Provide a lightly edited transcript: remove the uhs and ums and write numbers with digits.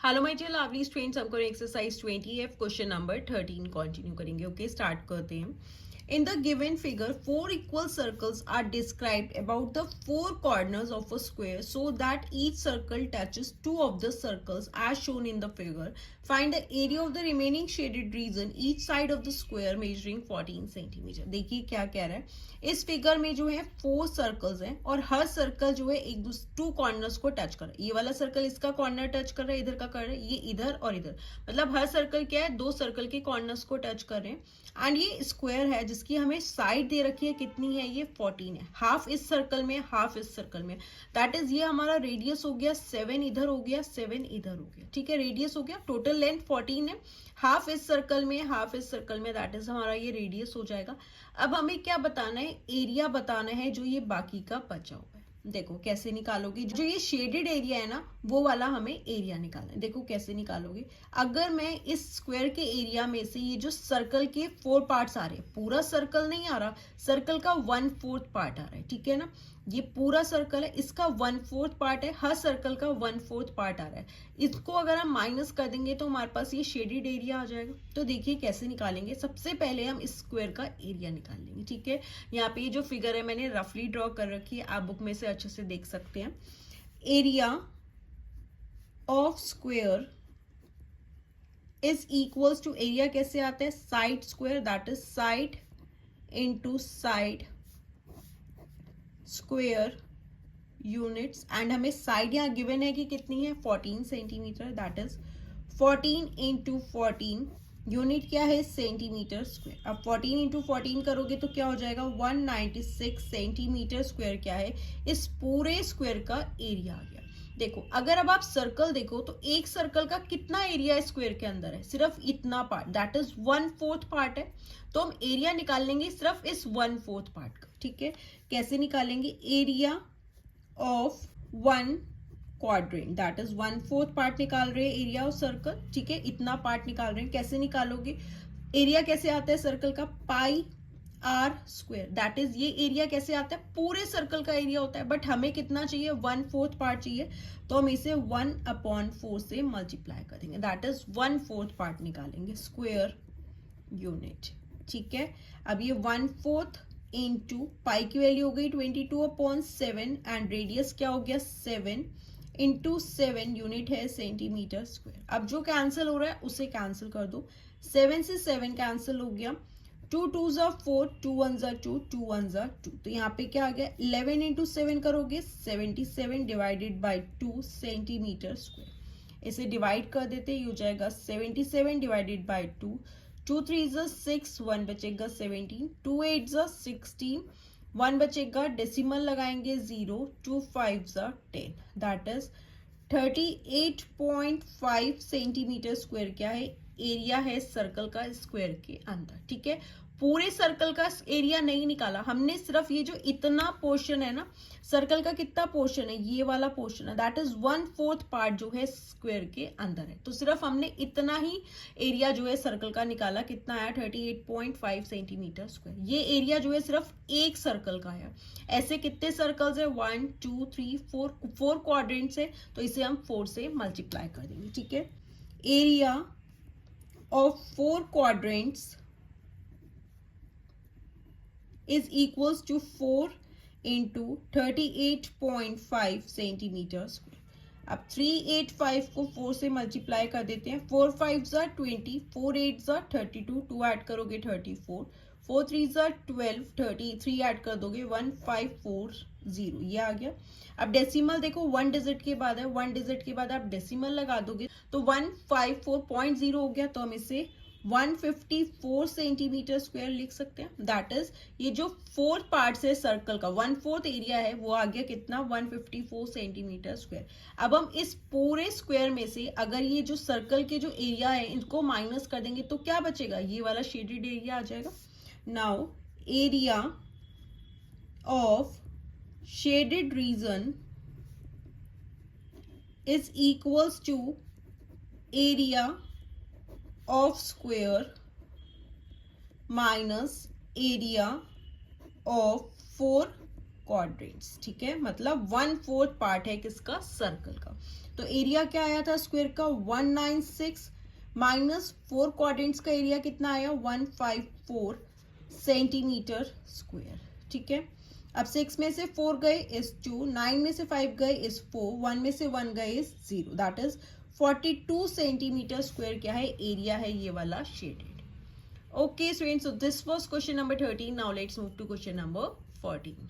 Hello my dear lovely students, हमको exercise 20F question number 13 continue करेंगे। Okay, start करते हैं। In the given figure, four equal circles are described about the four corners of a square so that each circle touches two of the circles as shown in the figure. Find the area of the remaining shaded region, each side of the square measuring 14 centimeter. देखिए क्या कह रहा है। इस figure में जो है four circles हैं और हर सर्कल जो है एक टू कॉर्नर्स को टच कर रहा है। ये वाला सर्कल इसका कॉर्नर टच कर रहा है, इधर का कर रहा है, ये इधर और इधर, मतलब हर सर्कल क्या है, दो सर्कल के कॉर्नर्स को टच कर रहे हैं। एंड ये स्क्वायर है जिसकी हमें साइड दे रखी है, कितनी है, ये 14 है। हाफ इस सर्कल में, हाफ इस सर्कल में, दैट इज ये हमारा रेडियस हो गया 7 इधर हो गया, 7 इधर हो गया। ठीक है, रेडियस हो गया, टोटल लेंथ 14 है, हाफ इस सर्कल में, हाफ इस सर्कल में, दैट इज हमारा ये रेडियस हो जाएगा। अब हमें क्या बताना है, एरिया बताना है जो ये बाकी का बचा हुआ है। देखो कैसे निकालोगे, जो ये शेडेड एरिया है ना, वो वाला हमें एरिया निकालना है। देखो कैसे निकालोगे, अगर मैं इस स्क्वायर के एरिया में से ये जो सर्कल के 4 पार्ट्स आ रहे हैं, पूरा सर्कल नहीं आ रहा, सर्कल का 1/4 पार्ट आ रहा है, ठीक है ना, ये पूरा सर्कल है, इसका 1/4 पार्ट है, हर सर्कल का 1/4 पार्ट आ रहा है। इसको अगर हम माइनस कर देंगे तो हमारे पास ये शेडेड एरिया आ जाएगा। तो देखिए कैसे निकालेंगे, सबसे पहले हम इस स्क्वायर का एरिया निकाल लेंगे। ठीक है, यहाँ पे ये जो फिगर है मैंने रफली ड्रॉ कर रखी है, आप बुक में से अच्छे से देख सकते हैं। Area of square is equals to, area कैसे आता है, side square, that is side into side square units. And हमें साइड यहाँ गिवन है कि कितनी है, 14 centimetre, that is 14 into 14, unit क्या है, सेंटीमीटर स्क्वायर। अब 14 इंटू 14 करोगे तो क्या हो जाएगा, 196 सेंटीमीटर स्क्वायर क्या है, इस पूरे स्क्वायर का एरिया आ गया। देखो अगर अब आप सर्कल देखो तो एक सर्कल का कितना एरिया स्क्वायर के अंदर है, सिर्फ इतना पार्ट, दैट इज 1/4 पार्ट है। तो हम एरिया निकालेंगे सिर्फ इस 1/4 पार्ट का। ठीक है, कैसे निकालेंगे, area of 1 quadrant, that is 1/4 part निकाल रहे हैं एरिया ऑफ सर्कल। ठीक है, इतना पार्ट निकाल रहे हैं, कैसे निकालोगे, एरिया कैसे आता है सर्कल का, पाई आर स्क्वायर, दैट इज ये एरिया कैसे आता है, पूरे सर्कल का एरिया होता है, बट हमें कितना चाहिए, 1/4 पार्ट चाहिए, तो हम इसे 1/4 से मल्टीप्लाई कर देंगे, दैट इज 1/4 पार्ट निकालेंगे, स्क्वायर यूनिट। ठीक है, अब ये 1/4 इंटू पाई की वैल्यू हो गई 22/7 एंड रेडियस क्या हो गया 7 इंटू 7, यूनिट है सेंटीमीटर स्क्वायर। अब जो कैंसिल हो रहा है उसे कैंसिल कर दो, 7 से 7 कैंसिल हो गया, 2 2s are 4, 2 1s are 2, 2 1s are 2, तो यहाँ पे क्या आ गया, 11 इंटू 7 करोगे 77 डिवाइडेड बाई 2 सेंटीमीटर स्क्वायर। इसे डिवाइड कर देते, ये हो जाएगा 77 डिवाइडेड बाई 2, 2 3s are 6, 1 बचेगा 17, 2 8s are 16, 1 बचेगा, डेसिमल लगाएंगे 0, 2 5s are 10, that is 38.5 centimetre square क्या है, एरिया है सर्कल का स्क्वायर के अंदर। ठीक है, पूरे सर्कल का एरिया नहीं निकाला हमने, सिर्फ ये जो इतना पोर्शन है ना, सर्कल का कितना पोर्शन है, ये वाला पोर्शन है, दैट इज 1/4 पार्ट जो है स्क्वायर के अंदर है, तो सिर्फ हमने इतना ही एरिया जो है सर्कल का निकाला, कितना आया 38.5 सेंटीमीटर स्क्वायर। ये एरिया जो है सिर्फ एक सर्कल का है, ऐसे कितने सर्कल्स है, 1 2 3 4 क्वाड्रेंट्स है, तो इसे हम 4 से मल्टीप्लाई कर देंगे। ठीक है, area of 4 quadrants is equals to 4 into 38.5 centimetre square. अब 385 को 4 से मल्टीप्लाई कर देते हैं, 4 5s are 20, 4 8s are 32, 2 add करोगे 34, 4 3s are 12, 33 ऐड कर दोगे 1540, ये आ गया। अब डेसिमल देखो, 1 डिजिट के बाद है, 1 डिजिट के बाद आप डेसिमल लगा दोगे तो 154.0 हो गया, तो हम इसे 154 सेंटीमीटर स्क्वायर लिख सकते हैं। दैट इज ये जो 4 पार्ट्स है सर्कल का, 1/4 एरिया है, वो आ गया कितना, 154 सेंटीमीटर स्क्वायर। अब हम इस पूरे स्क्वायर में से अगर ये जो सर्कल के जो एरिया है इनको माइनस कर देंगे तो क्या बचेगा, ये वाला शेडेड एरिया आ जाएगा। Now area of shaded region is equals to area of square minus area of 4 quadrants, ठीक है, मतलब 1/4 पार्ट है किसका, सर्कल का। तो एरिया क्या आया था स्क्वायर का 196 माइनस 4 क्वाड्रेंट्स का एरिया कितना आया 154 सेंटीमीटर स्क्वायर, ठीक है। अब 6 में से 4 गए इज 2, 9 में से 5 गए इज 4, 1 में से 1 गए is 0, that is 42 centimetre square क्या है, एरिया है ये वाला shaded. Okay, students, so this was question number 13. Now let's move to question number 14.